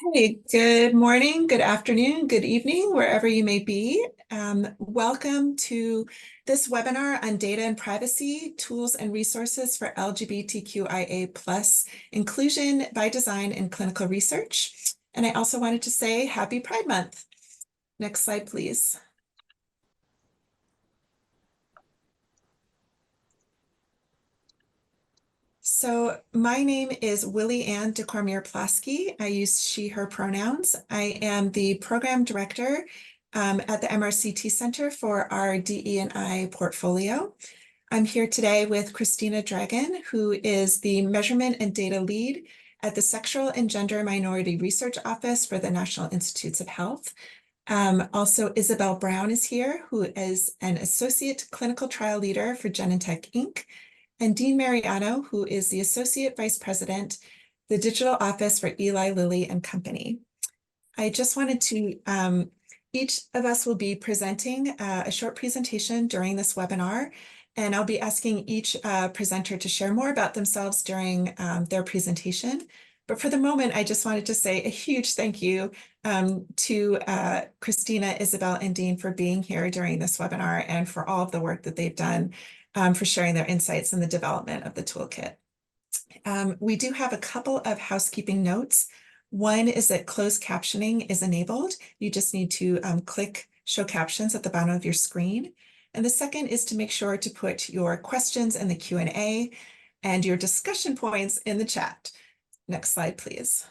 Okay, good morning, good afternoon, good evening, wherever you may be. Welcome to this webinar on data and privacy, tools and resources for LGBTQIA plus inclusion by design in clinical research. And I also wanted to say Happy Pride Month. Next slide, please. So my name is Willie Ann DeCormier-Plasky. I use she, her pronouns. I am the program director at the MRCT Center for our DE&I portfolio. I'm here today with Christina Dragon, who is the measurement and data lead at the Sexual and Gender Minority Research Office for the National Institutes of Health. Also, Isabel Brown is here, who is an associate clinical trial leader for Genentech Inc., and Dean Mariano, who is the Associate Vice President, the Digital Office for Eli Lilly and Company. I just wanted to, each of us will be presenting a short presentation during this webinar, and I'll be asking each presenter to share more about themselves during their presentation. But for the moment, I just wanted to say a huge thank you to Christina, Isabel, and Dean for being here during this webinar and for all of the work that they've done for sharing their insights in the development of the toolkit. We do have a couple of housekeeping notes. One is that closed captioning is enabled. You just need to click show captions at the bottom of your screen. And the second is to make sure to put your questions in the Q&A and your discussion points in the chat. Next slide, please.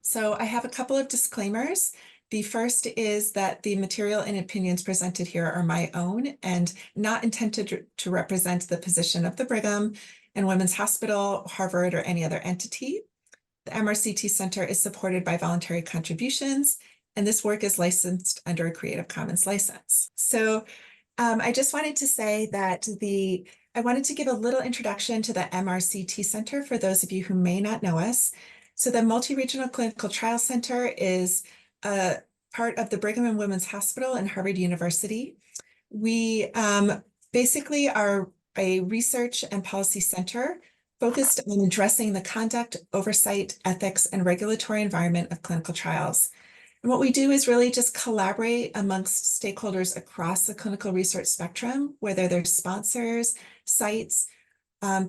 So I have a couple of disclaimers. The first is that the material and opinions presented here are my own and not intended to represent the position of the Brigham and Women's Hospital, Harvard, or any other entity. The MRCT Center is supported by voluntary contributions, and this work is licensed under a Creative Commons license. So I just wanted to say that I wanted to give a little introduction to the MRCT Center for those of you who may not know us. So the Multi-Regional Clinical Trial Center is a part of the Brigham and Women's Hospital and Harvard University. We basically are a research and policy center focused on addressing the conduct, oversight, ethics, and regulatory environment of clinical trials. And what we do is really just collaborate amongst stakeholders across the clinical research spectrum, whether they're sponsors, sites,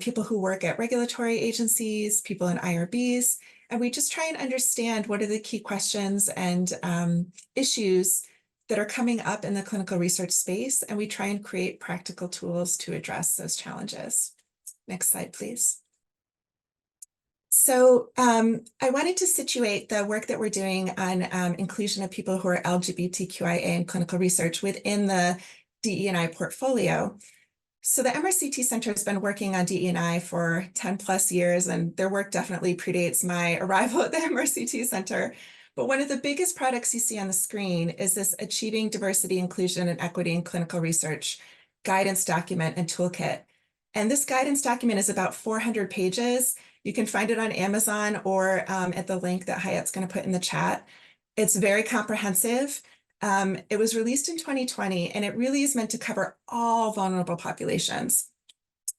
people who work at regulatory agencies, people in IRBs, and we just try and understand what are the key questions and issues that are coming up in the clinical research space, and we try and create practical tools to address those challenges. Next slide, please. So I wanted to situate the work that we're doing on inclusion of people who are LGBTQIA in clinical research within the DE&I portfolio. So the MRCT Center has been working on DE&I for 10 plus years, and their work definitely predates my arrival at the MRCT Center. But one of the biggest products you see on the screen is this Achieving Diversity, Inclusion, and Equity in Clinical Research guidance document and toolkit. And this guidance document is about 400 pages. You can find it on Amazon or at the link that Hayat's going to put in the chat. It's very comprehensive. It was released in 2020, and it really is meant to cover all vulnerable populations.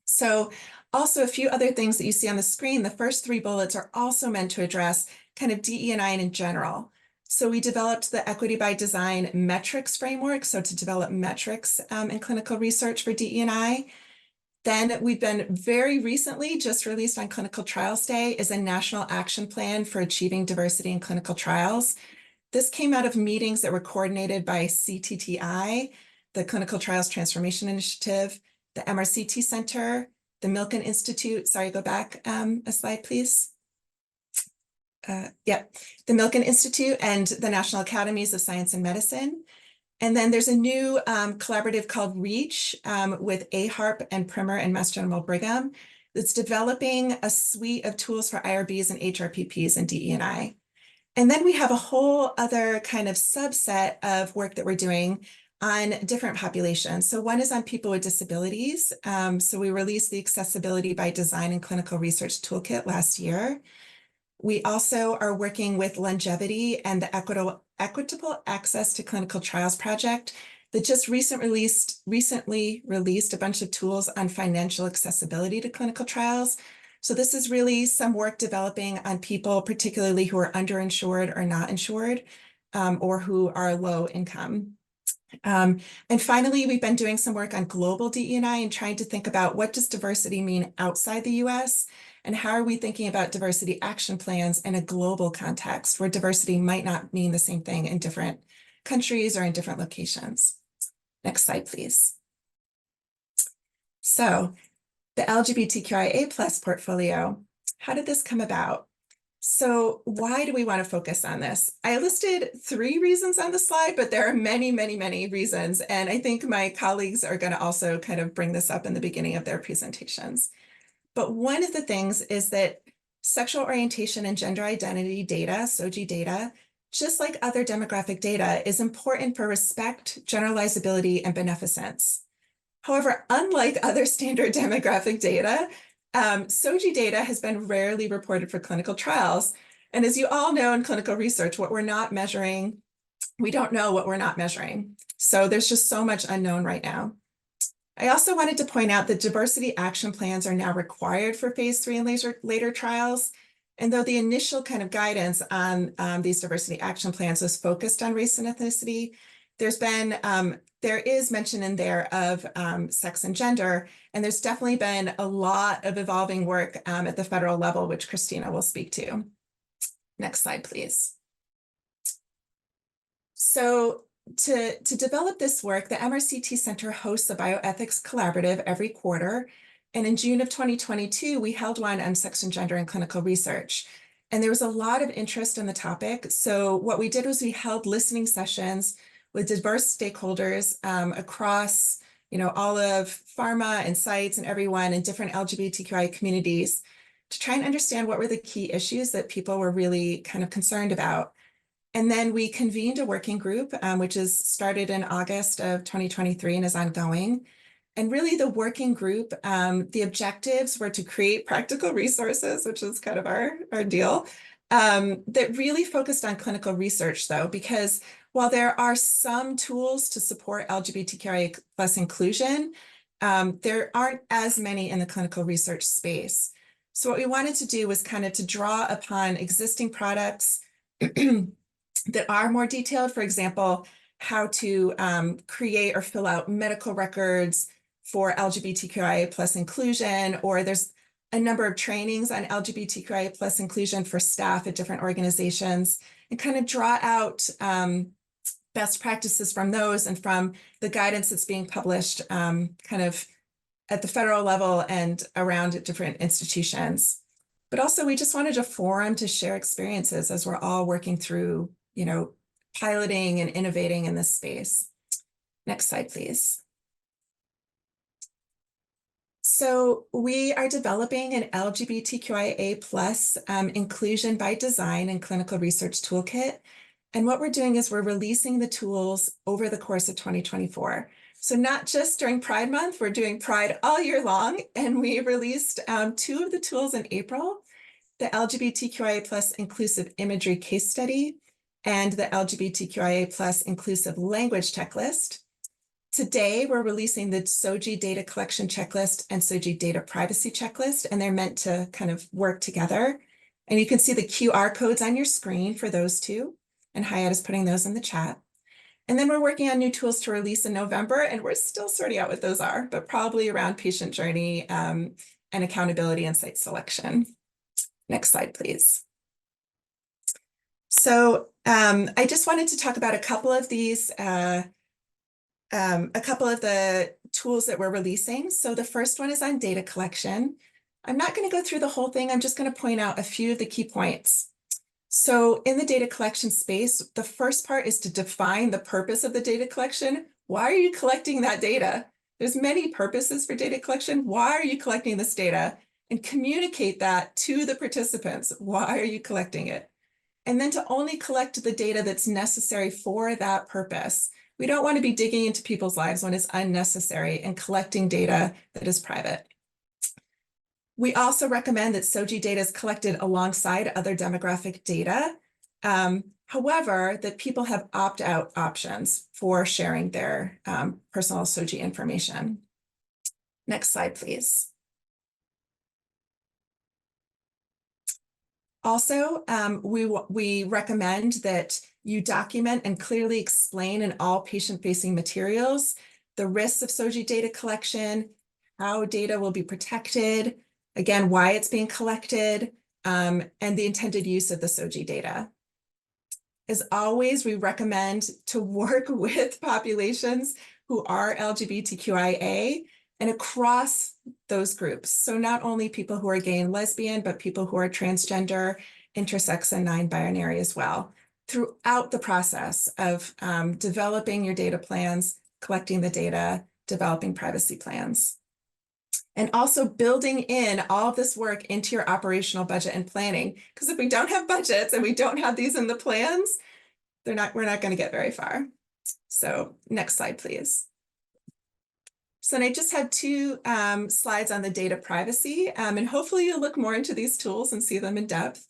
So also a few other things that you see on the screen, the first 3 bullets are also meant to address kind of DE&I in general. So we developed the Equity by Design metrics framework, so to develop metrics in clinical research for DE&I. Then we've been very recently just released on Clinical Trials Day is a national action plan for achieving diversity in clinical trials. This came out of meetings that were coordinated by CTTI, the Clinical Trials Transformation Initiative, the MRCT Center, the Milken Institute. Sorry, go back a slide, please. The Milken Institute and the National Academies of Science and Medicine. And then there's a new collaborative called REACH with AHARP and Primer and Mass General Brigham that's developing a suite of tools for IRBs and HRPPs and DE&I. And then we have a whole other kind of subset of work that we're doing on different populations. So one is on people with disabilities. So we released the Accessibility by Design and Clinical Research Toolkit last year. We also are working with longevity and the Equitable Access to Clinical Trials project that just recently released a bunch of tools on financial accessibility to clinical trials. So this is really some work developing on people, particularly who are underinsured or not insured, or who are low income. And finally, we've been doing some work on global DE&I and trying to think about what does diversity mean outside the US, and how are we thinking about diversity action plans in a global context where diversity might not mean the same thing in different countries or in different locations. Next slide, please. So the LGBTQIA+ portfolio, how did this come about? So why do we want to focus on this? I listed 3 reasons on the slide, but there are many, many, many reasons. And I think my colleagues are going to also kind of bring this up in the beginning of their presentations. But one of the things is that sexual orientation and gender identity data, SOGI data, just like other demographic data, is important for respect, generalizability, and beneficence. However, unlike other standard demographic data, SOGI data has been rarely reported for clinical trials. And as you all know in clinical research, what we're not measuring, we don't know what we're not measuring. So there's just so much unknown right now. I also wanted to point out that diversity action plans are now required for phase 3 and later trials. And though the initial kind of guidance on these diversity action plans was focused on race and ethnicity, there is mention in there of sex and gender, and there's definitely been a lot of evolving work at the federal level, which Christina will speak to. Next slide, please. So to develop this work, the MRCT Center hosts a bioethics collaborative every quarter. And in June of 2022, we held one on sex and gender in clinical research. And there was a lot of interest in the topic. So what we did was we held listening sessions with diverse stakeholders across, all of pharma and sites and everyone in different LGBTQI communities to try and understand what were the key issues that people were really kind of concerned about. And then we convened a working group, which is started in August of 2023 and is ongoing. And really the working group, the objectives were to create practical resources, which is kind of our deal, that really focused on clinical research though, because while there are some tools to support LGBTQIA+ inclusion, there aren't as many in the clinical research space. So what we wanted to do was kind of to draw upon existing products that are more detailed, for example, how to create or fill out medical records for LGBTQIA+ inclusion, or there's a number of trainings on LGBTQIA+ inclusion for staff at different organizations, and kind of draw out best practices from those and from the guidance that's being published kind of at the federal level and around at different institutions. But also we just wanted a forum to share experiences as we're all working through, piloting and innovating in this space. Next slide, please. So we are developing an LGBTQIA+ inclusion by design and clinical research toolkit. And what we're doing is we're releasing the tools over the course of 2024. So not just during Pride Month, we're doing Pride all year long. And we released 2 of the tools in April, the LGBTQIA+ inclusive imagery case study and the LGBTQIA+ inclusive language checklist. Today, we're releasing the SOGI data collection checklist and SOGI data privacy checklist, and they're meant to kind of work together. And you can see the QR codes on your screen for those 2, and Hayat is putting those in the chat. And then we're working on new tools to release in November, and we're still sorting out what those are, but probably around patient journey and accountability and site selection. Next slide, please. So I just wanted to talk about a couple of these a couple of the tools that we're releasing. So the first one is on data collection. I'm not going to go through the whole thing. I'm just going to point out a few of the key points. So in the data collection space, the first part is to define the purpose of the data collection. Why are you collecting that data? There's many purposes for data collection. Why are you collecting this data? And communicate that to the participants. Why are you collecting it? And then to only collect the data that's necessary for that purpose. We don't want to be digging into people's lives when it's unnecessary and collecting data that is private. We also recommend that SOGI data is collected alongside other demographic data. However, that people have opt-out options for sharing their personal SOGI information. Next slide, please. Also, we recommend that you document and clearly explain in all patient-facing materials the risks of SOGI data collection, how data will be protected, again, why it's being collected, and the intended use of the SOGI data. As always, we recommend to work with populations who are LGBTQIA and across those groups. So not only people who are gay and lesbian, but people who are transgender, intersex, and non-binary as well, throughout the process of developing your data plans, collecting the data, developing privacy plans. And also building in all of this work into your operational budget and planning. Because if we don't have budgets and we don't have these in the plans, we're not going to get very far. So next slide, please. So I just have two slides on the data privacy, and hopefully you'll look more into these tools and see them in depth.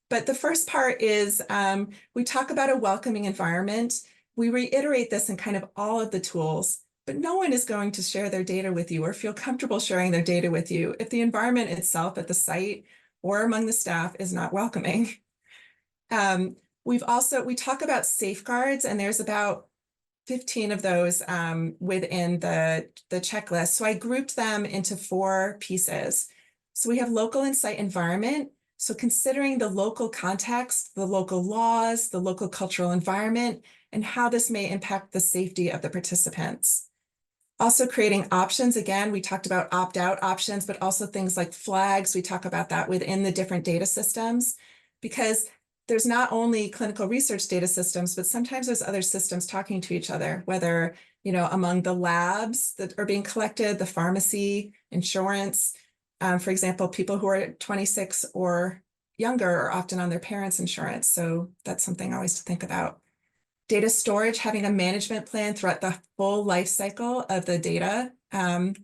But the first part is we talk about a welcoming environment. We reiterate this in kind of all of the tools, but no one is going to share their data with you or feel comfortable sharing their data with you if the environment itself at the site or among the staff is not welcoming. We talk about safeguards, and there's about 15 of those within the checklist. So I grouped them into 4 pieces. So we have local and site environment. So considering the local context, the local laws, the local cultural environment, and how this may impact the safety of the participants. Also creating options. Again, we talked about opt-out options, but also things like flags. We talk about that within the different data systems, because there's not only clinical research data systems, but sometimes there's other systems talking to each other, whether, among the labs that are being collected, the pharmacy, insurance. For example, people who are 26 or younger are often on their parents' insurance. So that's something always to think about. Data storage, having a management plan throughout the full life cycle of the data. And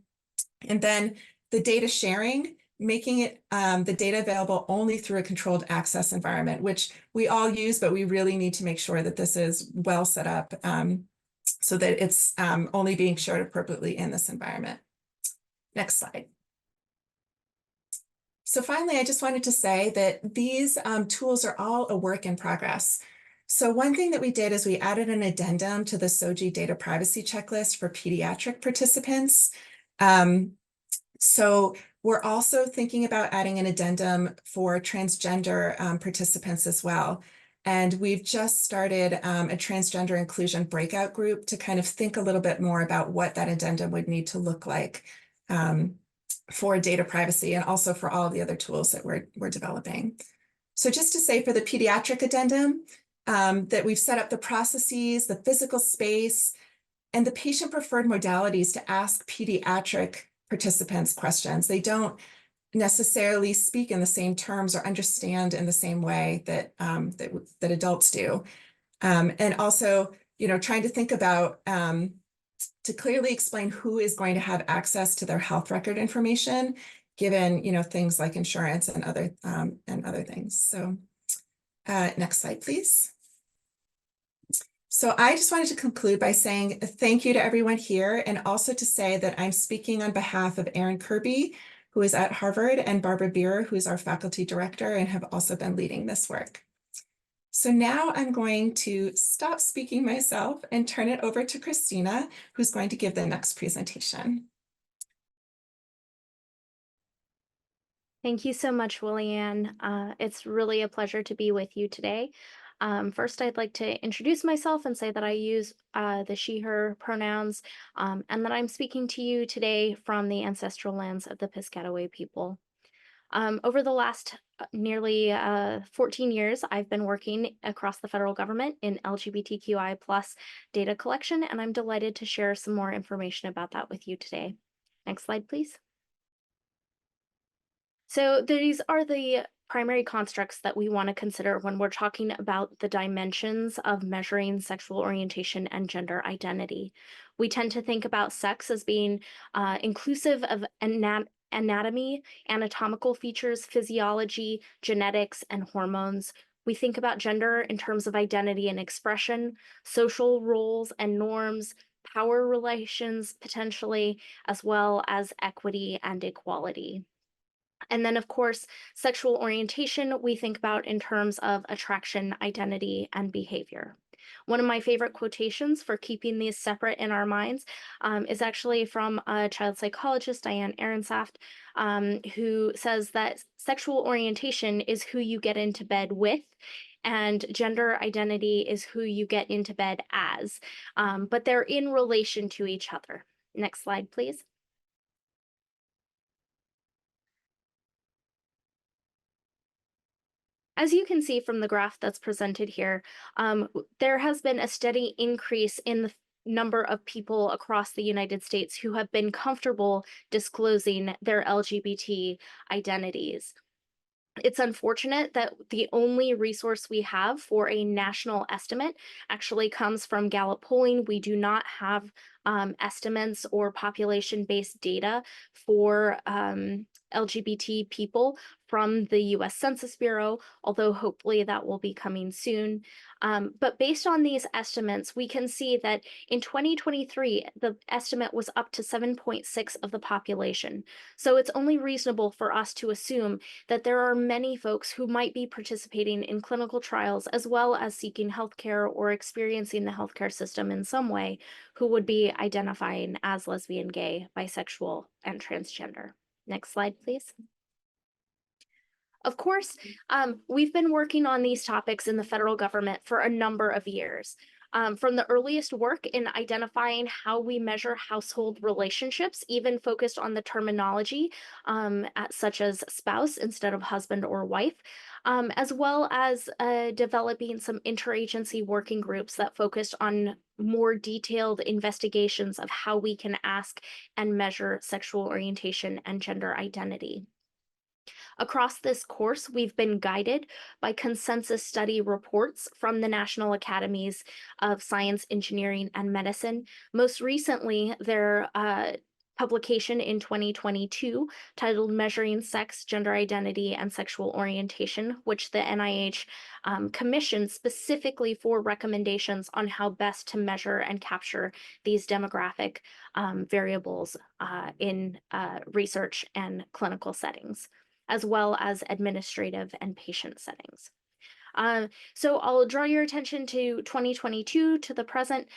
then the data sharing, making it the data available only through a controlled access environment, which we all use, but we really need to make sure that this is well set up so that it's only being shared appropriately in this environment. Next slide. So finally, I just wanted to say that these tools are all a work in progress. So one thing that we did is we added an addendum to the SOGI data privacy checklist for pediatric participants. So we're also thinking about adding an addendum for transgender participants as well. And we've just started a transgender inclusion breakout group to kind of think a little bit more about what that addendum would need to look like for data privacy and also for all of the other tools that we're developing. So just to say for the pediatric addendum, that we've set up the processes, the physical space, and the patient preferred modalities to ask pediatric participants questions. They don't necessarily speak in the same terms or understand in the same way that that adults do. And also, trying to think about to clearly explain who is going to have access to their health record information, given things like insurance and other things. So next slide, please. So I just wanted to conclude by saying thank you to everyone here, and also to say that I'm speaking on behalf of Erin Kirby, who is at Harvard, and Barbara Beer, who is our faculty director and have also been leading this work. So now I'm going to stop speaking myself and turn it over to Christina, who's going to give the next presentation. Thank you so much, Willianne. It's really a pleasure to be with you today. First, I'd like to introduce myself and say that I use the she, her pronouns, and that I'm speaking to you today from the ancestral lands of the Piscataway people. Over the last nearly 14 years, I've been working across the federal government in LGBTQI+ data collection, and I'm delighted to share some more information about that with you today. Next slide, please. So these are the primary constructs that we want to consider when we're talking about the dimensions of measuring sexual orientation and gender identity. We tend to think about sex as being inclusive of anatomy, anatomical features, physiology, genetics, and hormones. We think about gender in terms of identity and expression, social roles and norms, power relations potentially, as well as equity and equality. And then, of course, sexual orientation, we think about in terms of attraction, identity, and behavior. One of my favorite quotations for keeping these separate in our minds is actually from a child psychologist, Diane Ehrensaft, who says that sexual orientation is who you get into bed with, and gender identity is who you get into bed as, but they're in relation to each other. Next slide, please. As you can see from the graph that's presented here, there has been a steady increase in the number of people across the United States who have been comfortable disclosing their LGBT identities. It's unfortunate that the only resource we have for a national estimate actually comes from Gallup polling. We do not have estimates or population-based data for LGBT people from the US Census Bureau, although hopefully that will be coming soon. But based on these estimates, we can see that in 2023, the estimate was up to 7.6 of the population. So it's only reasonable for us to assume that there are many folks who might be participating in clinical trials as well as seeking healthcare or experiencing the healthcare system in some way who would be identifying as lesbian, gay, bisexual, and transgender. Next slide, please. Of course, we've been working on these topics in the federal government for a number of years. From the earliest work in identifying how we measure household relationships, even focused on the terminology such as spouse instead of husband or wife, as well as developing some interagency working groups that focused on more detailed investigations of how we can ask and measure sexual orientation and gender identity. Across this course, we've been guided by consensus study reports from the National Academies of Science, Engineering, and Medicine. Most recently, their publication in 2022 titled Measuring Sex, Gender Identity, and Sexual Orientation, which the NIH commissioned specifically for recommendations on how best to measure and capture these demographic variables in research and clinical settings, as well as administrative and patient settings. So I'll draw your attention to 2022 to the present.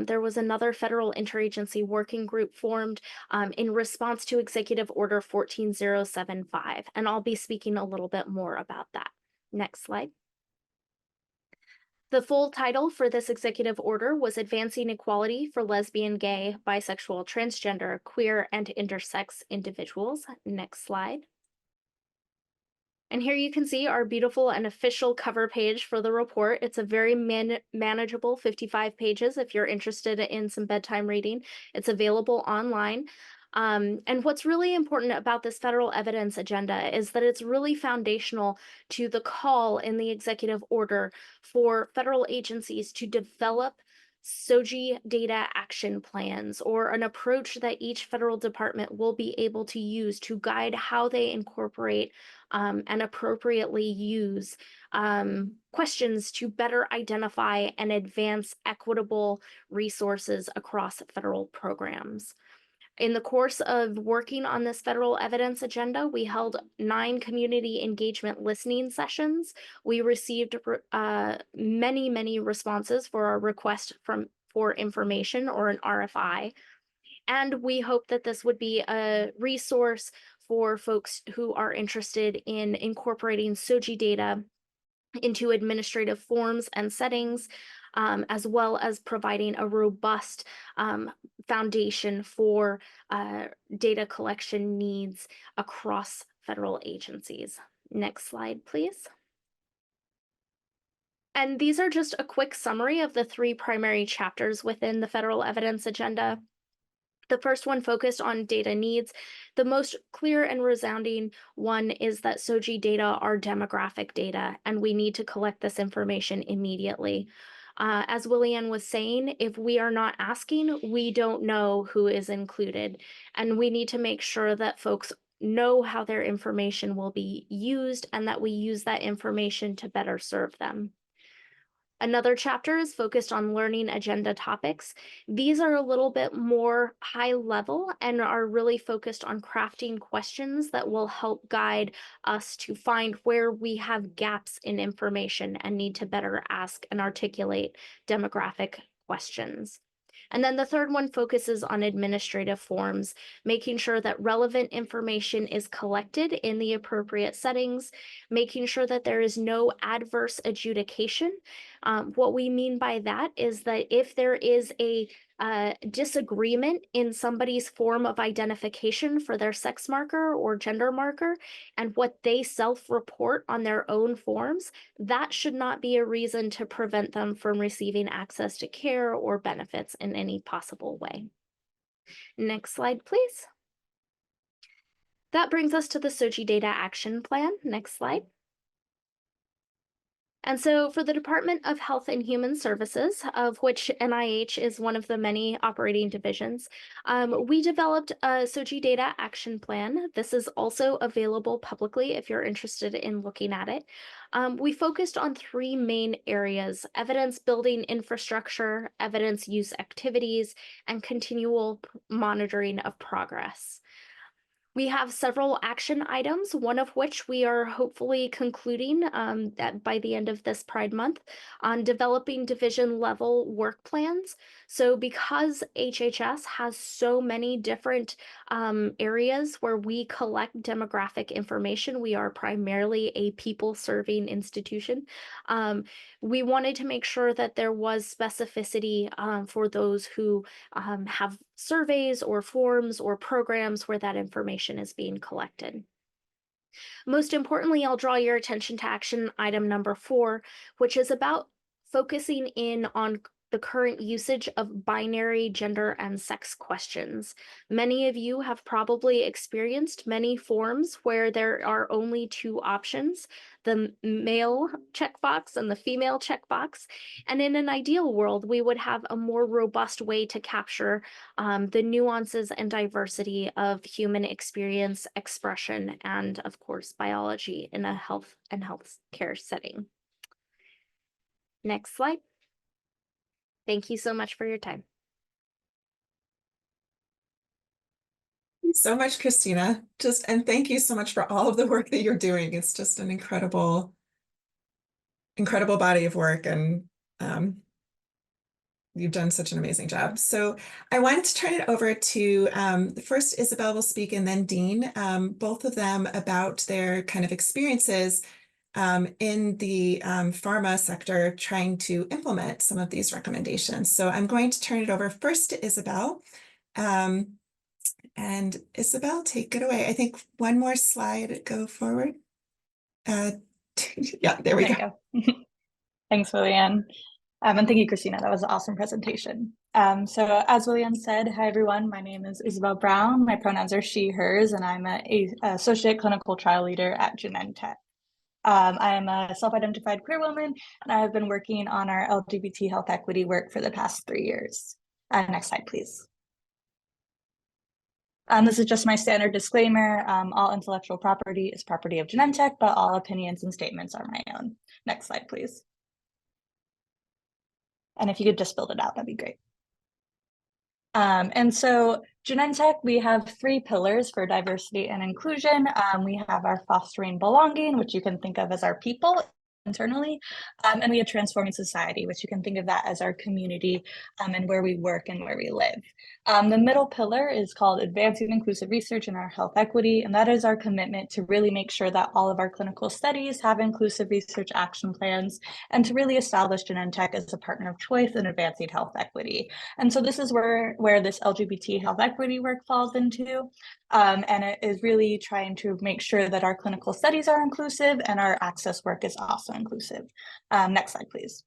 There was another federal interagency working group formed in response to Executive Order 14075, and I'll be speaking a little bit more about that. Next slide. The full title for this executive order was Advancing Equality for Lesbian, Gay, Bisexual, Transgender, Queer, and Intersex Individuals. Next slide. And here you can see our beautiful and official cover page for the report. It's a very manageable 55 pages if you're interested in some bedtime reading. It's available online. And what's really important about this federal evidence agenda is that it's really foundational to the call in the executive order for federal agencies to develop SOGI data action plans, or an approach that each federal department will be able to use to guide how they incorporate and appropriately use questions to better identify and advance equitable resources across federal programs. In the course of working on this federal evidence agenda, we held 9 community engagement listening sessions. We received many responses for our request for information, or an RFI. And we hope that this would be a resource for folks who are interested in incorporating SOGI data into administrative forms and settings, as well as providing a robust foundation for data collection needs across federal agencies. Next slide, please. And these are just a quick summary of the 3 primary chapters within the federal evidence agenda. The first one focused on data needs. The most clear and resounding one is that SOGI data are demographic data, and we need to collect this information immediately. As Willianne was saying, if we are not asking, we don't know who is included, and we need to make sure that folks know how their information will be used and that we use that information to better serve them. Another chapter is focused on learning agenda topics. These are a little bit more high level and are really focused on crafting questions that will help guide us to find where we have gaps in information and need to better ask and articulate demographic questions. And then the third one focuses on administrative forms, making sure that relevant information is collected in the appropriate settings, making sure that there is no adverse adjudication. What we mean by that is that if there is a disagreement in somebody's form of identification for their sex marker or gender marker and what they self-report on their own forms, that should not be a reason to prevent them from receiving access to care or benefits in any possible way. Next slide, please. That brings us to the SOGI Data Action Plan. Next slide. And so for the Department of Health and Human Services, of which NIH is one of the many operating divisions, we developed a SOGI Data Action Plan. This is also available publicly if you're interested in looking at it. We focused on three main areas: evidence building infrastructure, evidence use activities, and continual monitoring of progress. We have several action items, one of which we are hopefully concluding by the end of this Pride Month on developing division level work plans. So because HHS has so many different areas where we collect demographic information, we are primarily a people serving institution. We wanted to make sure that there was specificity for those who have surveys or forms or programs where that information is being collected. Most importantly, I'll draw your attention to action item number 4, which is about focusing in on the current usage of binary gender and sex questions. Many of you have probably experienced many forms where there are only two options, the male checkbox and the female checkbox. And in an ideal world, we would have a more robust way to capture the nuances and diversity of human experience, expression, and of course, biology in a health and healthcare setting. Next slide. Thank you so much for your time. Thank you so much, Christina. And thank you so much for all of the work that you're doing. It's just an incredible body of work, and you've done such an amazing job. So I wanted to turn it over to first Isabel will speak, and then Dean, both of them about their kind of experiences in the pharma sector trying to implement some of these recommendations. So I'm going to turn it over first to Isabel. And Isabel, take it away. I think one more slide, go forward. Yeah, there we go. Thanks, Willianne. And thank you, Christina. That was an awesome presentation. So as Willianne said, hi, everyone. My name is Isabel Brown. My pronouns are she, hers, and I'm an associate clinical trial leader at Genentech. I am a self-identified queer woman, and I have been working on our LGBT health equity work for the past 3 years. Next slide, please. This is just my standard disclaimer. All intellectual property is property of Genentech, but all opinions and statements are my own. Next slide, please. And if you could just build it out, that'd be great. And so Genentech, we have 3 pillars for diversity and inclusion. We have our fostering belonging, which you can think of as our people internally, and we have transforming society, which you can think of that as our community and where we work and where we live. The middle pillar is called advancing inclusive research in our health equity, and that is our commitment to really make sure that all of our clinical studies have inclusive research action plans and to really establish Genentech as a partner of choice in advancing health equity. And so this is where this LGBT health equity work falls into. And it is really trying to make sure that our clinical studies are inclusive and our access work is also inclusive. Next slide, please.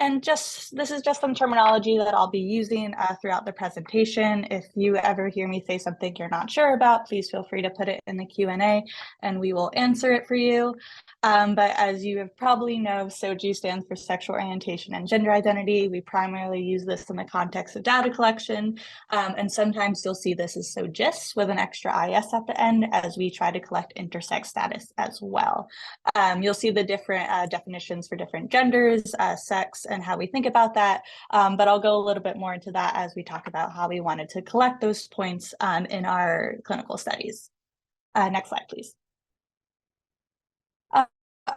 And this is just some terminology that I'll be using throughout the presentation. If you ever hear me say something you're not sure about, please feel free to put it in the Q&A and we will answer it for you. But as you have probably know, SOGI stands for sexual orientation and gender identity. We primarily use this in the context of data collection. And sometimes you'll see this as SOGIS with an extra IS at the end as we try to collect intersex status as well. You'll see the different definitions for different genders, sex, and how we think about that. But I'll go a little bit more into that as we talk about how we wanted to collect those points in our clinical studies. Next slide, please.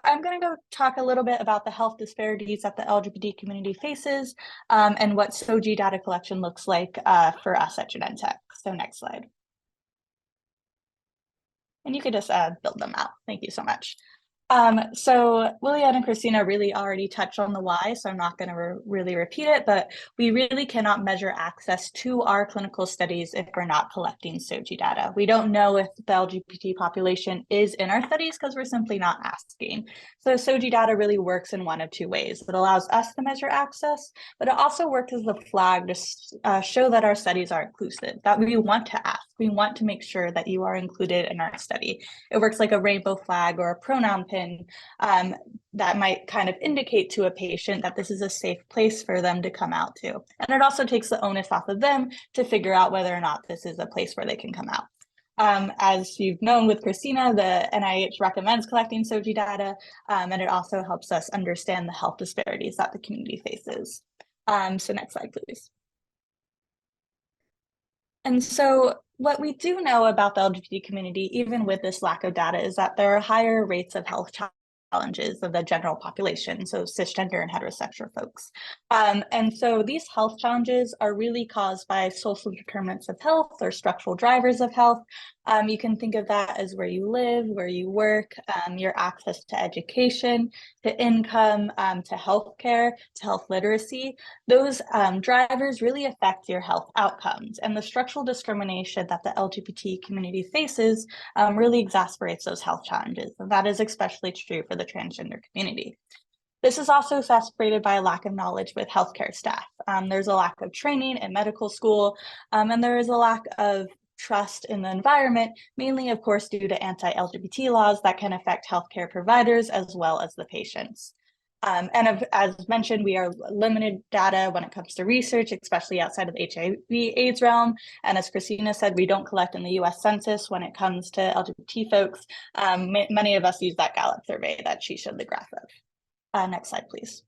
I'm going to go talk a little bit about the health disparities that the LGBT community faces and what SOGI data collection looks like for us at Genentech. So next slide. And you could just build them out. Thank you so much. So Lilian and Christina really already touched on the why, so I'm not going to really repeat it, but we really cannot measure access to our clinical studies if we're not collecting SOGI data. We don't know if the LGBT population is in our studies because we're simply not asking. So SOGI data really works in one of two ways. It allows us to measure access, but it also works as a flag to show that our studies are inclusive, that we want to ask. We want to make sure that you are included in our study. It works like a rainbow flag or a pronoun pin that might kind of indicate to a patient that this is a safe place for them to come out to. And it also takes the onus off of them to figure out whether or not this is a place where they can come out. As you've known with Christina, the NIH recommends collecting SOGI data, and it also helps us understand the health disparities that the community faces. So next slide, please. And so what we do know about the LGBT community, even with this lack of data, is that there are higher rates of health challenges of the general population, so cisgender and heterosexual folks. And so these health challenges are really caused by social determinants of health or structural drivers of health. You can think of that as where you live, where you work, your access to education, to income, to healthcare, to health literacy. Those drivers really affect your health outcomes, and the structural discrimination that the LGBT community faces really exacerbates those health challenges. And that is especially true for the transgender community. This is also exacerbated by a lack of knowledge with healthcare staff. There's a lack of training in medical school, and there is a lack of trust in the environment, mainly, of course, due to anti-LGBT laws that can affect healthcare providers as well as the patients. And as mentioned, we are limited data when it comes to research, especially outside of the HIV/AIDS realm. And as Christina said, we don't collect in the US Census when it comes to LGBT folks. Many of us use that Gallup survey that she showed the graph of. Next slide, please.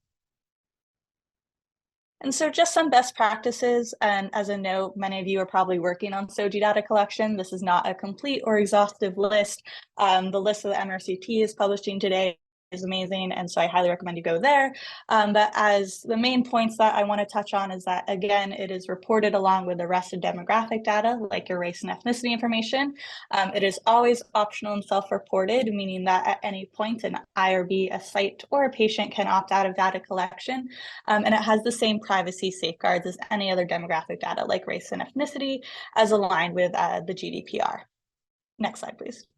And so just some best practices, and as a note, many of you are probably working on SOGI data collection. This is not a complete or exhaustive list. The list of the MRCT is publishing today is amazing, and so I highly recommend you go there. But as the main points that I want to touch on is that, again, it is reported along with the rest of demographic data, like your race and ethnicity information. It is always optional and self-reported, meaning that at any point an IRB, a site, or a patient can opt out of data collection, and it has the same privacy safeguards as any other demographic data, like race and ethnicity, as aligned with the GDPR. Next slide, please.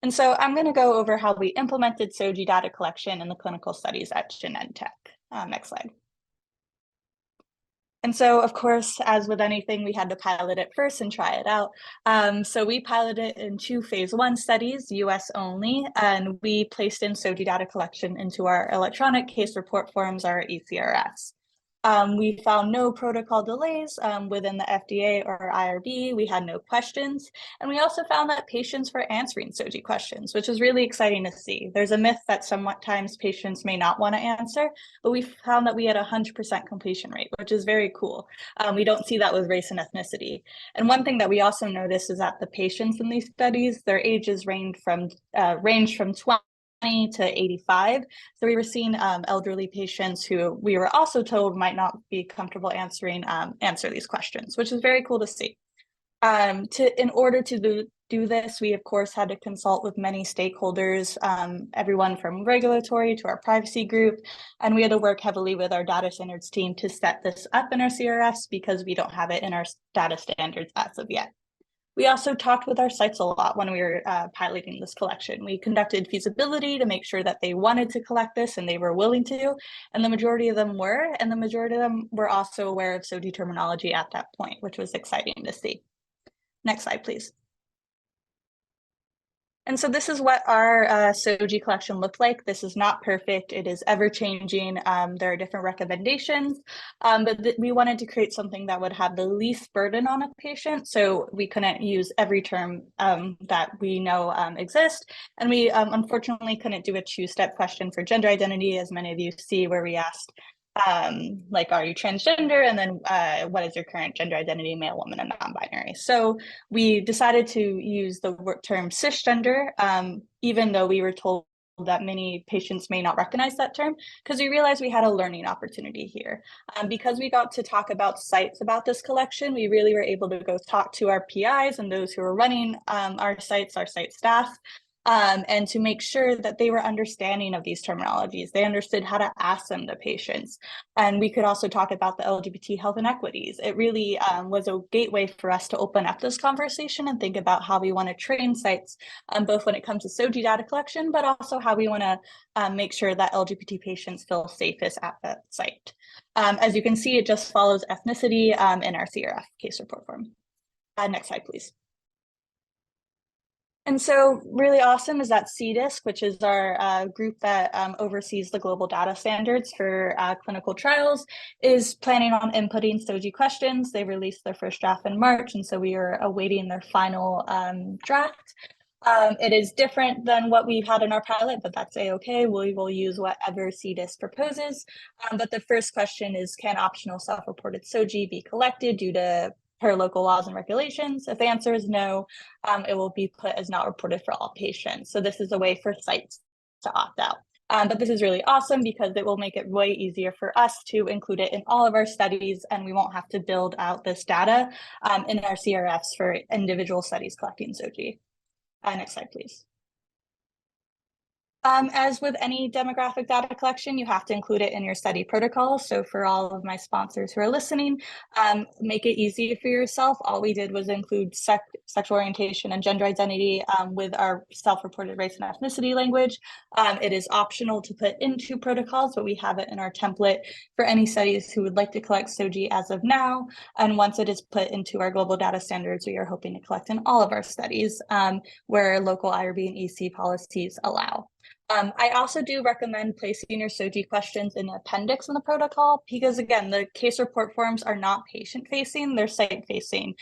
And so I'm going to go over how we implemented SOGI data collection in the clinical studies at Genentech. Next slide. And so, of course, as with anything, we had to pilot it first and try it out. So we piloted it in 2 phase 1 studies, US only, and we placed in SOGI data collection into our electronic case report forms, our ECRFs. We found no protocol delays within the FDA or IRB. We had no questions. And we also found that patients were answering SOGI questions, which is really exciting to see. There's a myth that sometimes patients may not want to answer, but we found that we had a 100% completion rate, which is very cool. We don't see that with race and ethnicity. And one thing that we also noticed is that the patients in these studies, their ages range from 20 to 85. So we were seeing elderly patients who we were also told might not be comfortable answer these questions, which is very cool to see. In order to do this, we of course had to consult with many stakeholders, everyone from regulatory to our privacy group, and we had to work heavily with our data standards team to set this up in our CRFs because we don't have it in our data standards as of yet. We also talked with our sites a lot when we were piloting this collection. We conducted feasibility to make sure that they wanted to collect this and they were willing to, and the majority of them were, and the majority of them were also aware of SOGI terminology at that point, which was exciting to see. Next slide, please. And so this is what our SOGI collection looked like. This is not perfect. It is ever changing. There are different recommendations, but we wanted to create something that would have the least burden on a patient. So we couldn't use every term that we know exist. And we unfortunately couldn't do a two-step question for gender identity, as many of you see, where we asked, like, are you transgender? And then what is your current gender identity, male, woman, and non-binary? So we decided to use the term cisgender, even though we were told that many patients may not recognize that term, because we realized we had a learning opportunity here. Because we got to talk about sites about this collection, we really were able to go talk to our PIs and those who were running our site staff, and to make sure that they were understanding of these terminologies. They understood how to ask them to patients. And we could also talk about the LGBT health inequities. It really was a gateway for us to open up this conversation and think about how we want to train sites, both when it comes to SOGI data collection, but also how we want to make sure that LGBT patients feel safest at that site. As you can see, it just follows ethnicity in our CRF case report form. Next slide, please. And so really awesome is that CDISC, which is our group that oversees the global data standards for clinical trials, is planning on inputting SOGI questions. They released their first draft in March, and so we are awaiting their final draft. It is different than what we've had in our pilot, but that's a-okay. We will use whatever CDISC proposes. But the first question is, can optional self-reported SOGI be collected due to per local laws and regulations? If the answer is no, it will be put as not reported for all patients. So this is a way for sites to opt out. But this is really awesome because it will make it way easier for us to include it in all of our studies, and we won't have to build out this data in our CRFs for individual studies collecting SOGI. Next slide, please. As with any demographic data collection, you have to include it in your study protocol. So for all of my sponsors who are listening, make it easy for yourself. All we did was include sexual orientation and gender identity with our self-reported race and ethnicity language. It is optional to put into protocols, but we have it in our template for any studies who would like to collect SOGI as of now. And once it is put into our global data standards, we are hoping to collect in all of our studies where local IRB and EC policies allow. I also do recommend placing your SOGI questions in the appendix in the protocol because, again, the case report forms are not patient-facing, they're site-facing.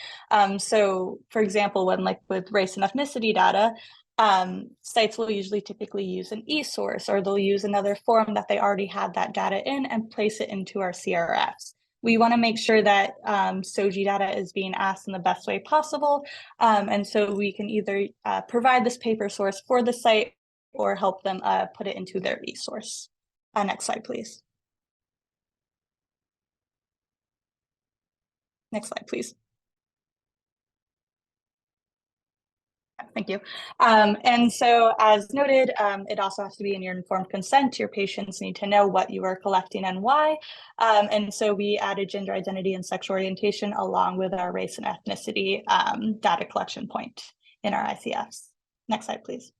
So, for example, when like with race and ethnicity data, sites will usually typically use an e-source or they'll use another form that they already had that data in and place it into our CRFs. We want to make sure that SOGI data is being asked in the best way possible. And so we can either provide this paper source for the site or help them put it into their resource. Next slide, please. Next slide, please. Thank you. And so as noted, it also has to be in your informed consent. Your patients need to know what you are collecting and why. And so we added gender identity and sexual orientation along with our race and ethnicity data collection point in our ICFs. Next slide, please.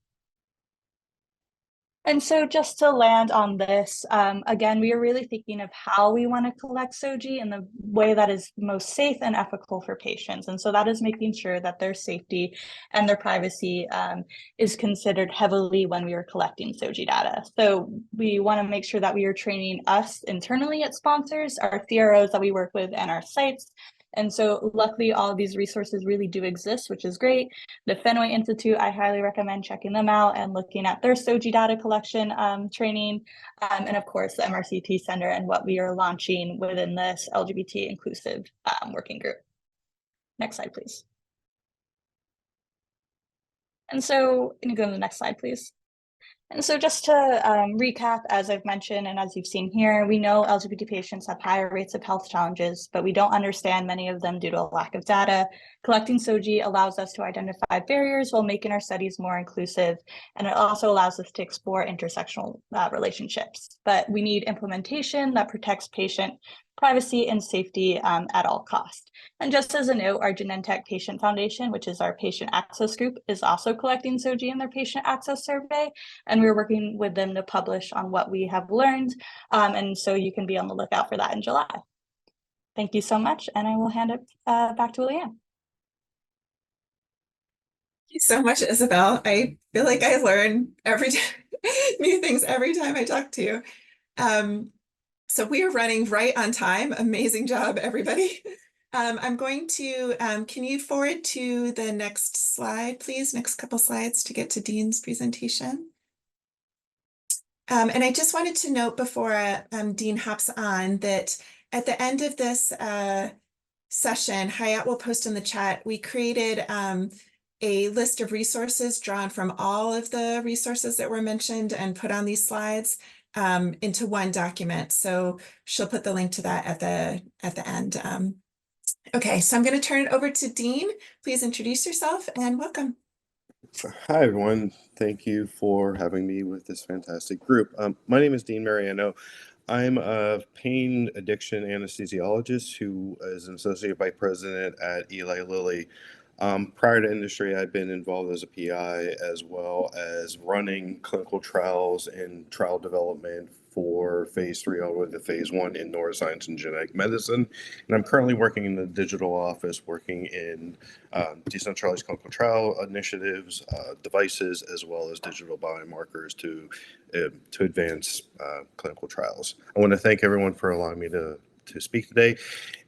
And so just to land on this, again, we are really thinking of how we want to collect SOGI in the way that is most safe and ethical for patients. And so that is making sure that their safety and their privacy is considered heavily when we are collecting SOGI data. So we want to make sure that we are training us internally at sponsors, our CROs that we work with, and our sites. And so luckily, all of these resources really do exist, which is great. The Fenway Institute, I highly recommend checking them out and looking at their SOGI data collection training. And of course, the MRCT Center and what we are launching within this LGBT inclusive working group. Next slide, please. And so, can you go to the next slide, please? And so just to recap, as I've mentioned, and as you've seen here, we know LGBT patients have higher rates of health challenges, but we don't understand many of them due to a lack of data. Collecting SOGI allows us to identify barriers while making our studies more inclusive, and it also allows us to explore intersectional relationships. But we need implementation that protects patient privacy and safety at all costs. And just as a note, our Genentech Patient Foundation, which is our patient access group, is also collecting SOGI in their patient access survey. And we're working with them to publish on what we have learned. And so you can be on the lookout for that in July. Thank you so much. And I will hand it back to Leanne. Thank you so much, Isabel. I feel like I learn new things every time I talk to you. So we are running right on time. Amazing job, everybody. I'm going to, can you forward to the next slide, please? Next couple slides to get to Dean's presentation. And I just wanted to note before Dean hops on that at the end of this session, Hayat will post in the chat, we created a list of resources drawn from all of the resources that were mentioned and put on these slides into one document. So she'll put the link to that at the end. Okay, so I'm going to turn it over to Dean. Please introduce yourself and welcome. Hi, everyone. Thank you for having me with this fantastic group. My name is Dean Mariano. I'm a pain addiction anesthesiologist who is an associate vice president at Eli Lilly. Prior to industry, I've been involved as a PI as well as running clinical trials and trial development for phase 3 all the way to phase 1 in neuroscience and genetic medicine. And I'm currently working in the digital office, working in decentralized clinical trial initiatives, devices, as well as digital biomarkers to advance clinical trials. I want to thank everyone for allowing me to speak today.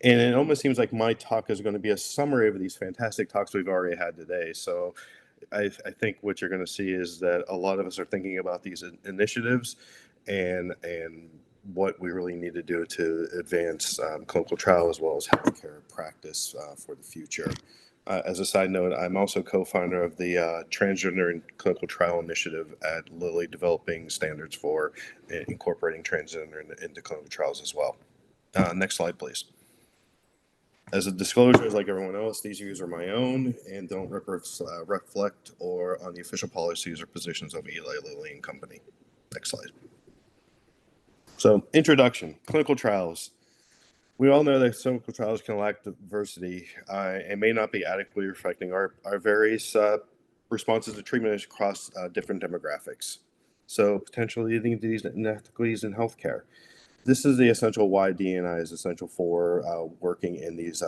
And it almost seems like my talk is going to be a summary of these fantastic talks we've already had today. So I think what you're going to see is that a lot of us are thinking about these initiatives and what we really need to do to advance clinical trial as well as healthcare practice for the future. As a side note, I'm also co-founder of the Transgender and Clinical Trial Initiative at Lilly, developing standards for incorporating transgender into clinical trials as well. Next slide, please. As a disclosure, like everyone else, these views are my own and don't reflect or on the official policies or positions of Eli Lilly and Company. Next slide. So, introduction, clinical trials. We all know that clinical trials can lack diversity and may not be adequately reflecting our various responses to treatment across different demographics. So, potentially leading to these inequities in healthcare. This is the essential why D&I is essential for working in these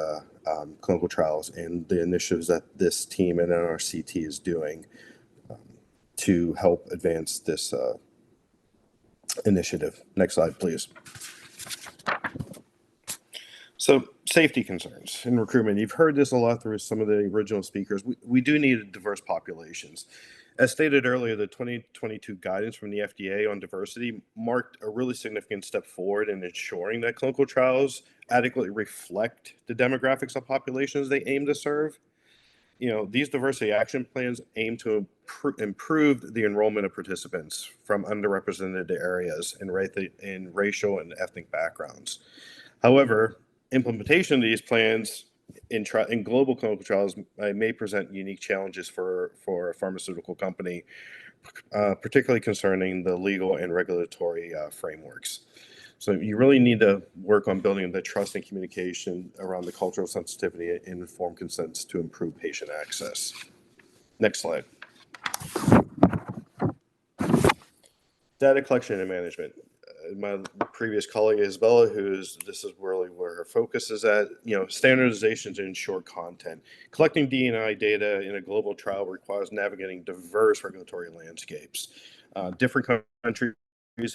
clinical trials and the initiatives that this team and MRCT is doing to help advance this initiative. Next slide, please. So, safety concerns in recruitment. You've heard this a lot through some of the original speakers. We do need diverse populations. As stated earlier, the 2022 guidance from the FDA on diversity marked a really significant step forward in ensuring that clinical trials adequately reflect the demographics of populations they aim to serve. You know, these diversity action plans aim to improve the enrollment of participants from underrepresented areas in racial and ethnic backgrounds. However, implementation of these plans in global clinical trials may present unique challenges for a pharmaceutical company, particularly concerning the legal and regulatory frameworks. So you really need to work on building the trust and communication around the cultural sensitivity and informed consents to improve patient access. Next slide. Data collection and management. My previous colleague Isabella, this is really where her focus is at, standardization to ensure content. Collecting D&I data in a global trial requires navigating diverse regulatory landscapes. Different countries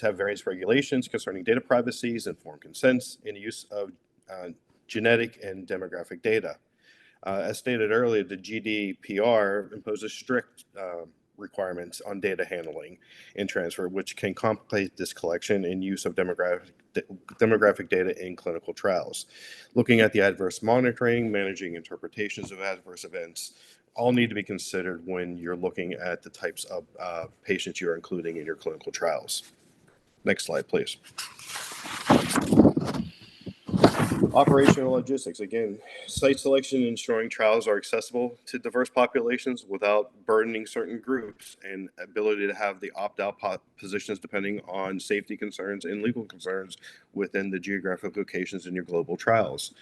have various regulations concerning data privacies, informed consents, and use of genetic and demographic data. As stated earlier, the GDPR imposes strict requirements on data handling and transfer, which can complicate this collection and use of demographic data in clinical trials. Looking at the adverse monitoring, managing interpretations of adverse events, all need to be considered when you're looking at the types of patients you're including in your clinical trials. Next slide, please. Operational logistics, again, site selection and ensuring trials are accessible to diverse populations without burdening certain groups, and ability to have the opt-out positions depending on safety concerns and legal concerns within the geographic locations in your global trials.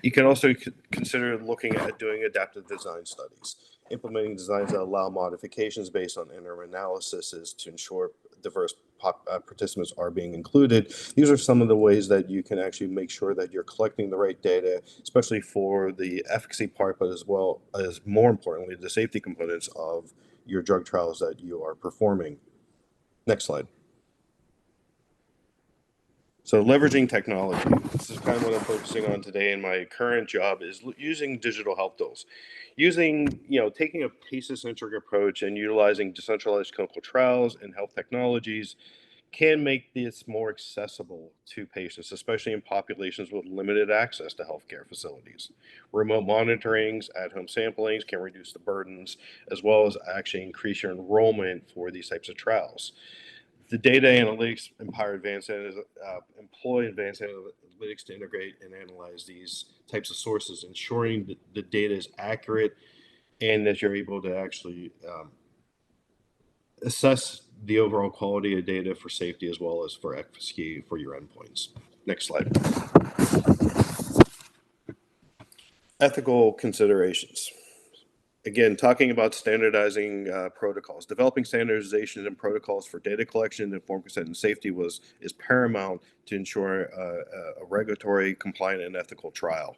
You can also consider looking at doing adaptive design studies, implementing designs that allow modifications based on interim analyses to ensure diverse participants are being included. These are some of the ways that you can actually make sure that you're collecting the right data, especially for the efficacy part, but as well as, more importantly, the safety components of your drug trials that you are performing. Next slide. So leveraging technology. This is kind of what I'm focusing on today in my current job, is using digital health tools. Taking a patient-centric approach and utilizing decentralized clinical trials and health technologies can make this more accessible to patients, especially in populations with limited access to healthcare facilities. Remote monitorings, at-home samplings can reduce the burdens, as well as actually increase your enrollment for these types of trials. The data analytics employ advanced analytics to integrate and analyze these types of sources, ensuring that the data is accurate and that you're able to actually assess the overall quality of data for safety as well as for efficacy for your endpoints. Next slide. Ethical considerations. Again, talking about standardizing protocols, developing standardization and protocols for data collection, informed consent, and safety is paramount to ensure a regulatory, compliant, and ethical trial.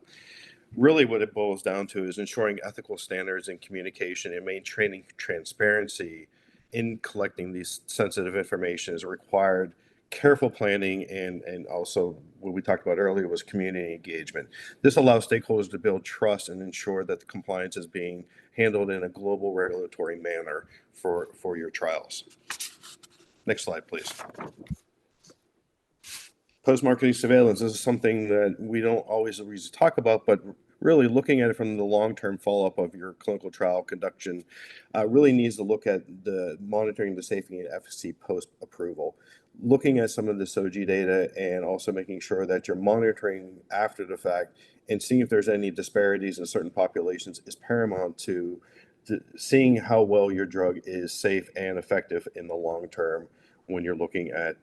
Really, what it boils down to is ensuring ethical standards in communication and maintaining transparency in collecting these sensitive information is required. Careful planning and also what we talked about earlier was community engagement. This allows stakeholders to build trust and ensure that the compliance is being handled in a global regulatory manner for your trials. Next slide, please. Post-marketing surveillance. This is something that we don't always talk about, but really looking at it from the long-term follow-up of your clinical trial conduction really needs to look at the monitoring the safety and efficacy post-approval. Looking at some of the SOGI data and also making sure that you're monitoring after the fact and seeing if there's any disparities in certain populations is paramount to seeing how well your drug is safe and effective in the long term when you're looking at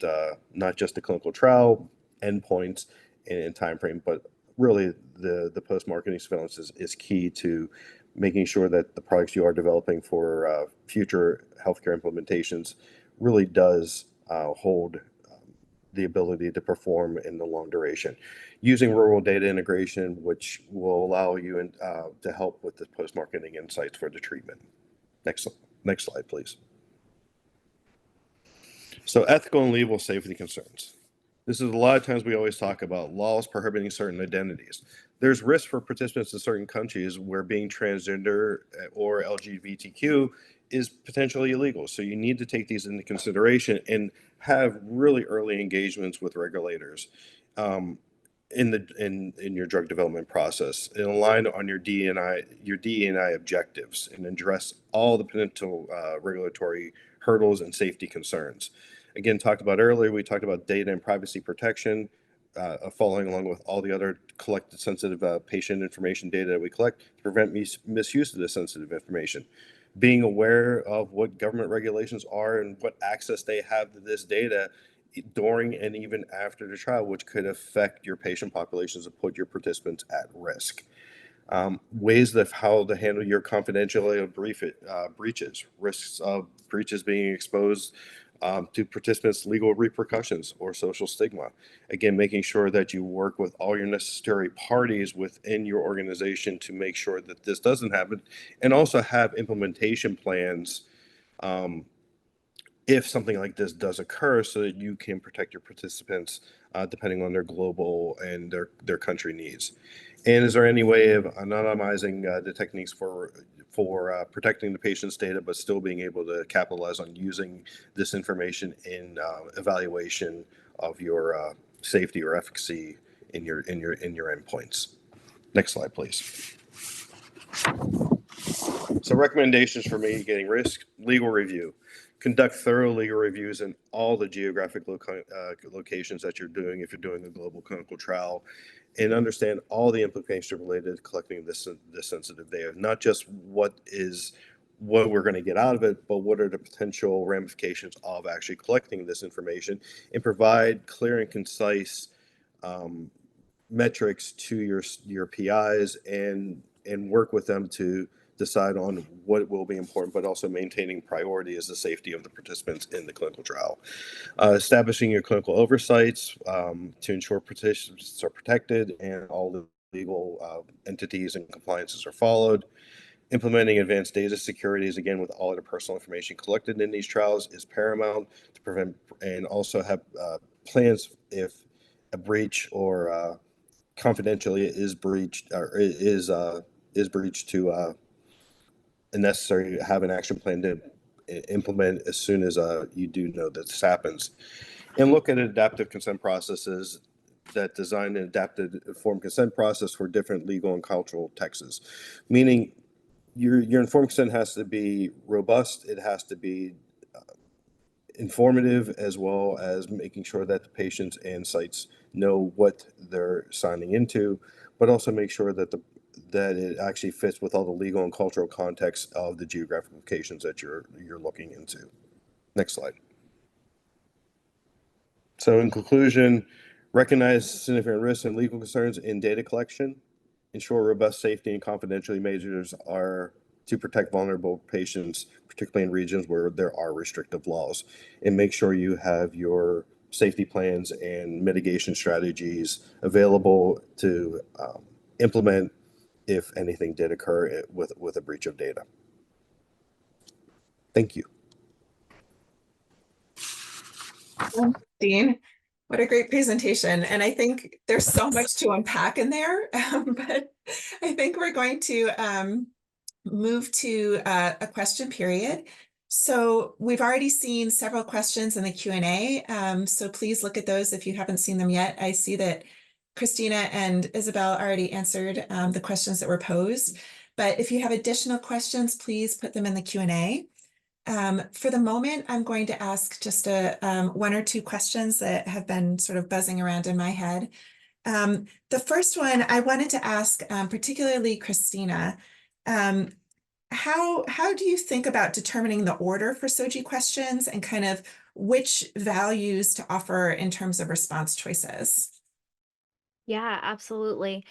not just the clinical trial endpoints and time frame, but really the post-marketing surveillance is key to making sure that the products you are developing for future healthcare implementations really does hold the ability to perform in the long duration. Using rural data integration, which will allow you to help with the post-marketing insights for the treatment. Next slide, please. So ethical and legal safety concerns. This is a lot of times we always talk about laws prohibiting certain identities. There's risk for participants in certain countries where being transgender or LGBTQ is potentially illegal. So you need to take these into consideration and have really early engagements with regulators in your drug development process, and align on your DE&I objectives, and address all the potential regulatory hurdles and safety concerns. Again, talked about earlier, we talked about data and privacy protection, following along with all the other collected sensitive patient information data that we collect to prevent misuse of this sensitive information. Being aware of what government regulations are and what access they have to this data during and even after the trial, which could affect your patient populations and put your participants at risk. Ways of how to handle your confidentiality breaches, risks of breaches being exposed to participants' legal repercussions or social stigma. Again, making sure that you work with all your necessary parties within your organization to make sure that this doesn't happen, and also have implementation plans if something like this does occur, so that you can protect your participants depending on their global and their country needs. And is there any way of anonymizing the techniques for protecting the patient's data, but still being able to capitalize on using this information in evaluation of your safety or efficacy in your endpoints? Next slide, please. So recommendations for mitigating risk: legal review. conduct thorough legal reviews in all the geographic locations that you're doing if you're doing a global clinical trial, and understand all the implications related to collecting this sensitive data, not just what we're going to get out of it, but what are the potential ramifications of actually collecting this information, and provide clear and concise metrics to your PIs, and work with them to decide on what will be important, but also maintaining priority is the safety of the participants in the clinical trial. Establishing your clinical oversights to ensure participants are protected and all the legal entities and compliances are followed. Implementing advanced data securities, again, with all of the personal information collected in these trials, is paramount to prevent, and also have plans if a breach or confidentiality is breached, or is breached, to and necessary to have an action plan to implement as soon as you do know that this happens. And look at adaptive consent processes that design an adapted informed consent process for different legal and cultural texts, meaning your informed consent has to be robust, it has to be informative, as well as making sure that the patients and sites know what they're signing into, but also make sure that it actually fits with all the legal and cultural context of the geographic locations that you're looking into. Next slide. So in conclusion, recognize significant risks and legal concerns in data collection, ensure robust safety and confidentiality measures are to protect vulnerable patients, particularly in regions where there are restrictive laws, and make sure you have your safety plans and mitigation strategies available to implement if anything did occur with a breach of data. Thank you. Dean, what a great presentation. And I think there's so much to unpack in there, but I think we're going to move to a question period. So we've already seen several questions in the Q&A, so please look at those if you haven't seen them yet. I see that Christina and Isabel already answered the questions that were posed, but if you have additional questions, please put them in the Q&A. For the moment, I'm going to ask just one or two questions that have been sort of buzzing around in my head. The first one I wanted to ask, particularly Christina, how do you think about determining the order for SOGI questions and kind of which values to offer in terms of response choices? Yeah, absolutely.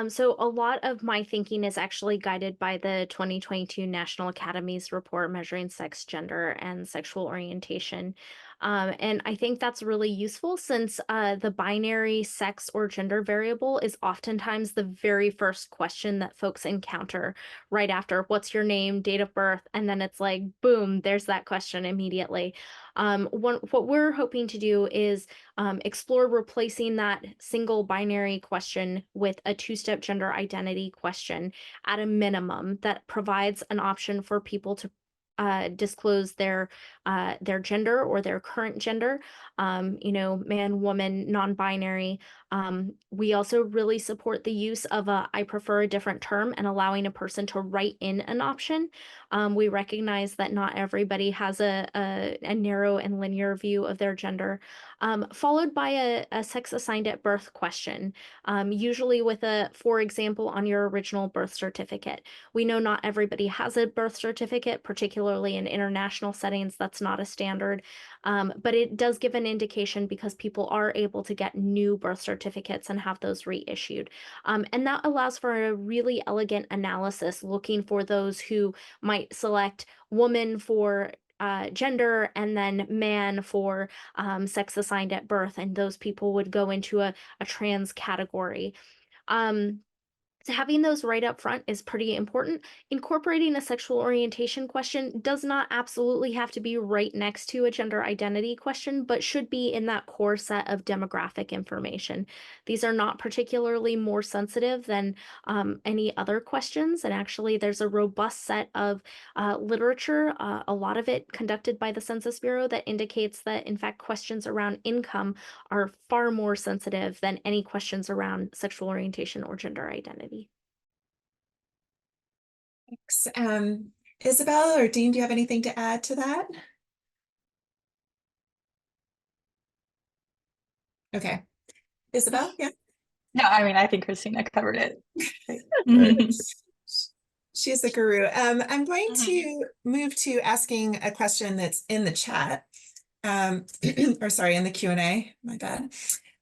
So a lot of my thinking is actually guided by the 2022 National Academy's report measuring sex, gender, and sexual orientation. And I think that's really useful since the binary sex or gender variable is oftentimes the very first question that folks encounter right after what's your name, date of birth, and then it's like, boom, there's that question immediately. What we're hoping to do is explore replacing that single binary question with a two-step gender identity question at a minimum that provides an option for people to disclose their gender or their current gender, man, woman, non-binary. We also really support the use of I prefer a different term and allowing a person to write in an option. We recognize that not everybody has a narrow and linear view of their gender, followed by a sex assigned at birth question, usually with for example, on your original birth certificate. We know not everybody has a birth certificate, particularly in international settings, that's not a standard, but it does give an indication because people are able to get new birth certificates and have those reissued. And that allows for a really elegant analysis looking for those who might select woman for gender and then man for sex assigned at birth, and those people would go into a trans category. So having those right up front is pretty important. Incorporating a sexual orientation question does not absolutely have to be right next to a gender identity question, but should be in that core set of demographic information. These are not particularly more sensitive than any other questions, and actually there's a robust set of literature, a lot of it conducted by the Census Bureau, that indicates that in fact questions around income are far more sensitive than any questions around sexual orientation or gender identity. Thanks. Isabel or Dean, do you have anything to add to that? Okay. Isabel, yeah. No, I mean, I think Christina covered it. Right. She's a guru. I'm going Mhm. to move to asking a question that's in the chat, or sorry, in the Q&A, my bad.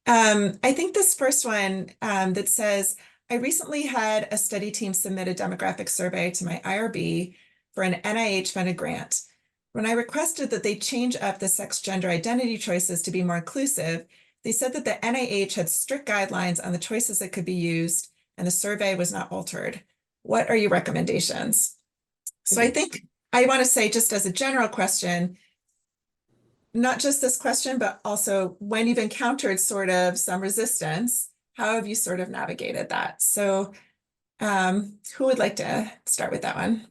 I think this first one that says, I recently had a study team submit a demographic survey to my IRB for an NIH-funded grant. When I requested that they change up the sex gender identity choices to be more inclusive, they said that the NIH had strict guidelines on the choices that could be used, and the survey was not altered. What are your recommendations? So I think I want to say, just as a general question, not just this question, but also when you've encountered sort of some resistance, how have you sort of navigated that? So who would like to start with that one?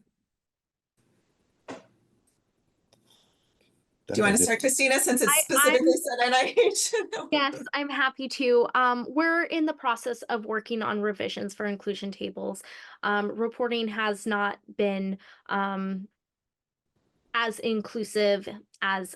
Do you want to start, Christina, since it's specifically said NIH? Yes, I'm happy to. We're in the process of working on revisions for inclusion tables. Reporting has not been as inclusive as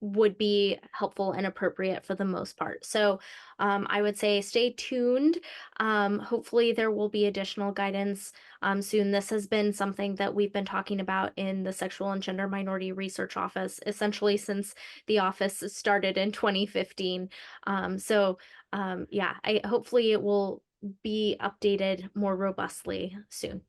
would be helpful and appropriate for the most part. So I would say stay tuned. Hopefully there will be additional guidance soon. This has been something that we've been talking about in the Sexual and Gender Minority Research Office, essentially since the office started in 2015. Yeah, hopefully it will be updated more robustly soon.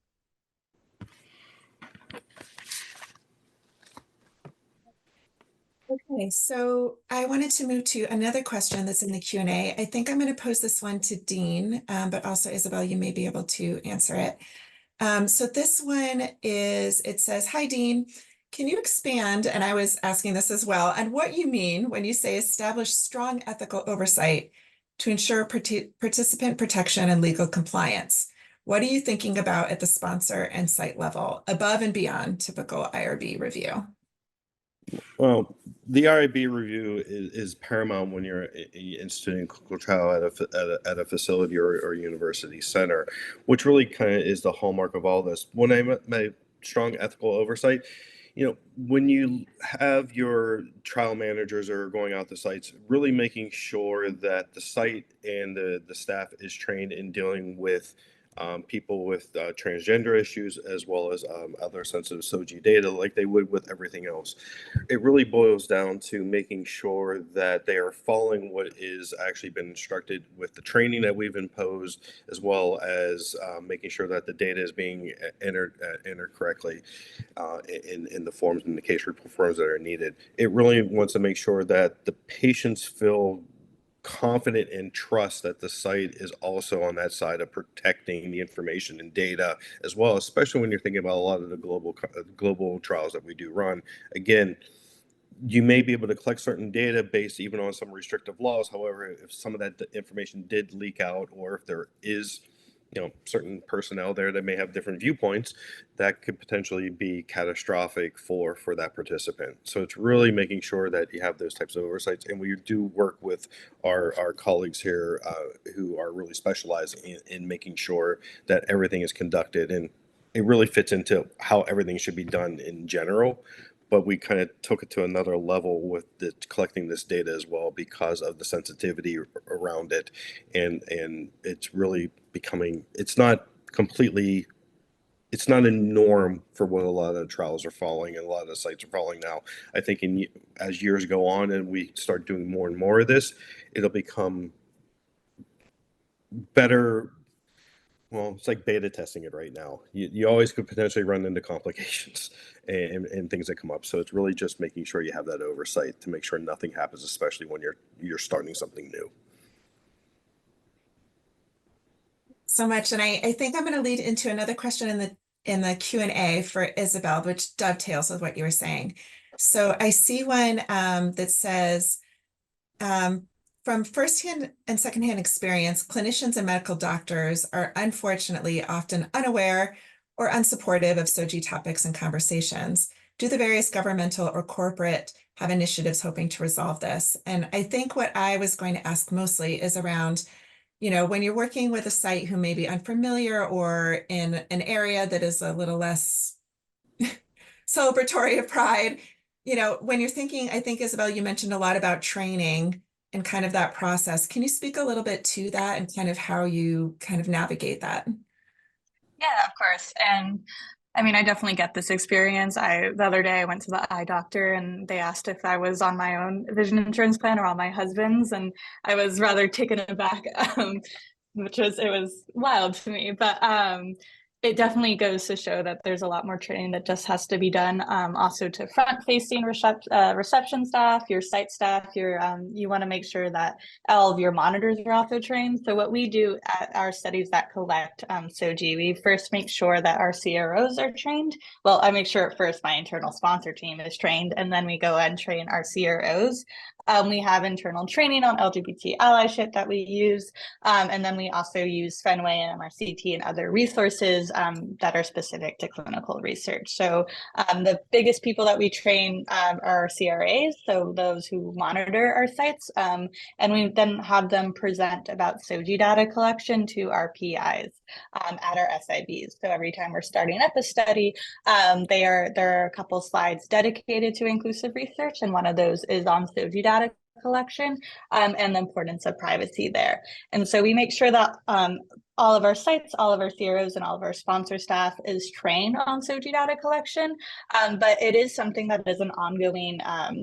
Okay, so I wanted to move to another question that's in the Q&A. I think I'm going to pose this one to Dean, but also Isabel, you may be able to answer it. So this one is, it says, hi, Dean, can you expand, and I was asking this as well, on what you mean when you say establish strong ethical oversight to ensure participant protection and legal compliance? What are you thinking about at the sponsor and site level, above and beyond typical IRB review? Well, the IRB review is paramount when you're instituting a clinical trial at a facility or university center, which really kind of is the hallmark of all this. When I my strong ethical oversight, when you have your trial managers are going out to sites, really making sure that the site and the staff is trained in dealing with people with transgender issues, as well as other sensitive SOGI data, like they would with everything else. It really boils down to making sure that they are following what is actually been instructed with the training that we've imposed, as well as making sure that the data is being entered correctly in the forms and the case report forms that are needed. It really wants to make sure that the patients feel confident and trust that the site is also on that side of protecting the information and data as well, especially when you're thinking about a lot of the global trials that we do run. Again, you may be able to collect certain data based even on some restrictive laws. However, if some of that information did leak out, or if there is certain personnel there that may have different viewpoints, that could potentially be catastrophic for that participant. So it's really making sure that you have those types of oversights, and we do work with our colleagues here who are really specialized in making sure that everything is conducted, and it really fits into how everything should be done in general. But we kind of took it to another level with collecting this data as well, because of the sensitivity around it, and it's really becoming, it's not a norm for what a lot of trials are following and a lot of the sites are following now. I think as years go on and we start doing more and more of this, it'll become better. Well, it's like beta testing it right now. You always could potentially run into complications and things that come up. So it's really just making sure you have that oversight to make sure nothing happens, especially when you're starting something new. So much, and I think I'm going to lead into another question in the Q&A for Isabel, which dovetails with what you were saying. So I see one that says, from firsthand and secondhand experience, clinicians and medical doctors are unfortunately often unaware or unsupportive of SOGI topics and conversations. Do the various governmental or corporate have initiatives hoping to resolve this? And I think what I was going to ask mostly is around, when you're working with a site who may be unfamiliar or in an area that is a little less celebratory of pride, when you're thinking, I think, Isabel, you mentioned a lot about training. and kind of that process. Can you speak a little bit to that and kind of how you kind of navigate that? Yeah, of course. And I mean, I definitely get this experience. The other day I went to the eye doctor and they asked if I was on my own vision insurance plan or on my husband's, and I was rather taken aback, it was wild to me. But it definitely goes to show that there's a lot more training that just has to be done. Also to front-facing reception staff, your site staff, you want to make sure that all of your monitors are also trained. So what we do at our studies that collect SOGI, we first make sure that our CROs are trained. Well, I make sure first my internal sponsor team is trained, and then we go and train our CROs. We have internal training on LGBT allyship that we use. And then we also use Fenway and MRCT and other resources that are specific to clinical research. So the biggest people that we train are CRAs, so those who monitor our sites. And we then have them present about SOGI data collection to our PIs at our SIBs. So every time we're starting up a study, there are a couple slides dedicated to inclusive research, and one of those is on SOGI data collection and the importance of privacy there. And so we make sure that all of our sites, all of our CROs, and all of our sponsor staff is trained on SOGI data collection. But it is something that is an ongoing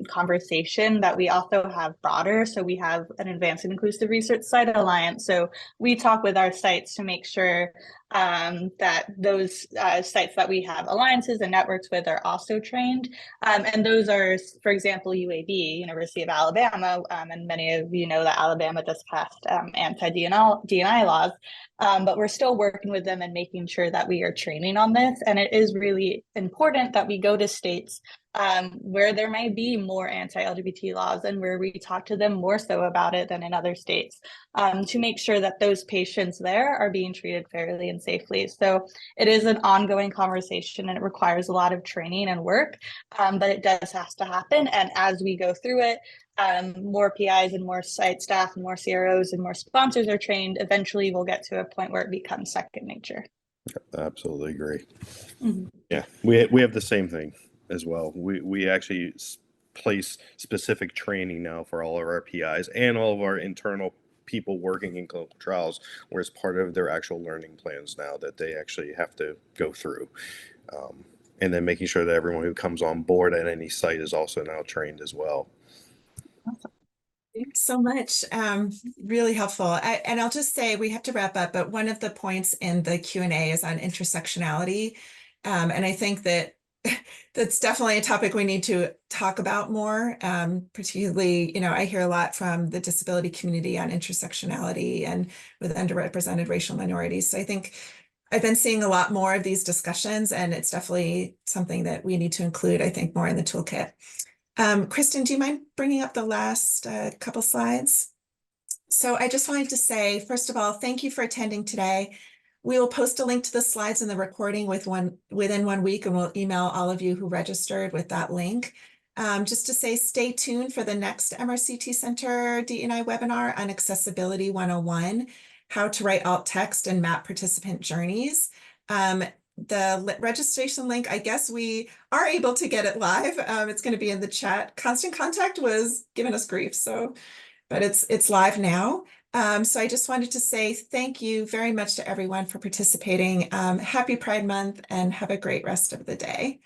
conversation that we also have broader. So we have an Advanced Inclusive Research Site Alliance. So we talk with our sites to make sure that those sites that we have alliances and networks with are also trained. And those are, for example, UAB, University of Alabama, and many of you know that Alabama just passed anti-DNI laws. But we're still working with them and making sure that we are training on this. And it is really important that we go to states where there may be more anti-LGBT laws and where we talk to them more so about it than in other states to make sure that those patients there are being treated fairly and safely. So it is an ongoing conversation and it requires a lot of training and work, but it does have to happen. And as we go through it, more PIs and more site staff and more CROs and more sponsors are trained, eventually we'll get to a point where it becomes second nature. Absolutely agree. Mm-hmm. Yeah, we have the same thing as well. We actually place specific training now for all of our PIs and all of our internal people working in clinical trials, where it's part of their actual learning plans now that they actually have to go through. And then making sure that everyone who comes on board at any site is also now trained as well. Thanks so much. Really helpful. And I'll just say we have to wrap up, but one of the points in the Q&A is on intersectionality. And I think that that's definitely a topic we need to talk about more, particularly, I hear a lot from the disability community on intersectionality and with underrepresented racial minorities. So I think I've been seeing a lot more of these discussions, and it's definitely something that we need to include, I think, more in the toolkit. Kristen, do you mind bringing up the last couple slides? So I just wanted to say, first of all, thank you for attending today. We will post a link to the slides and the recording within 1 week, and we'll email all of you who registered with that link. Just to say, stay tuned for the next MRCT Center D&I webinar on Accessibility 101, how to write alt text and map participant journeys. The registration link, I guess we are able to get it live. It's going to be in the chat. Constant Contact was giving us grief, but it's live now. So I just wanted to say thank you very much to everyone for participating. Happy Pride Month and have a great rest of the day.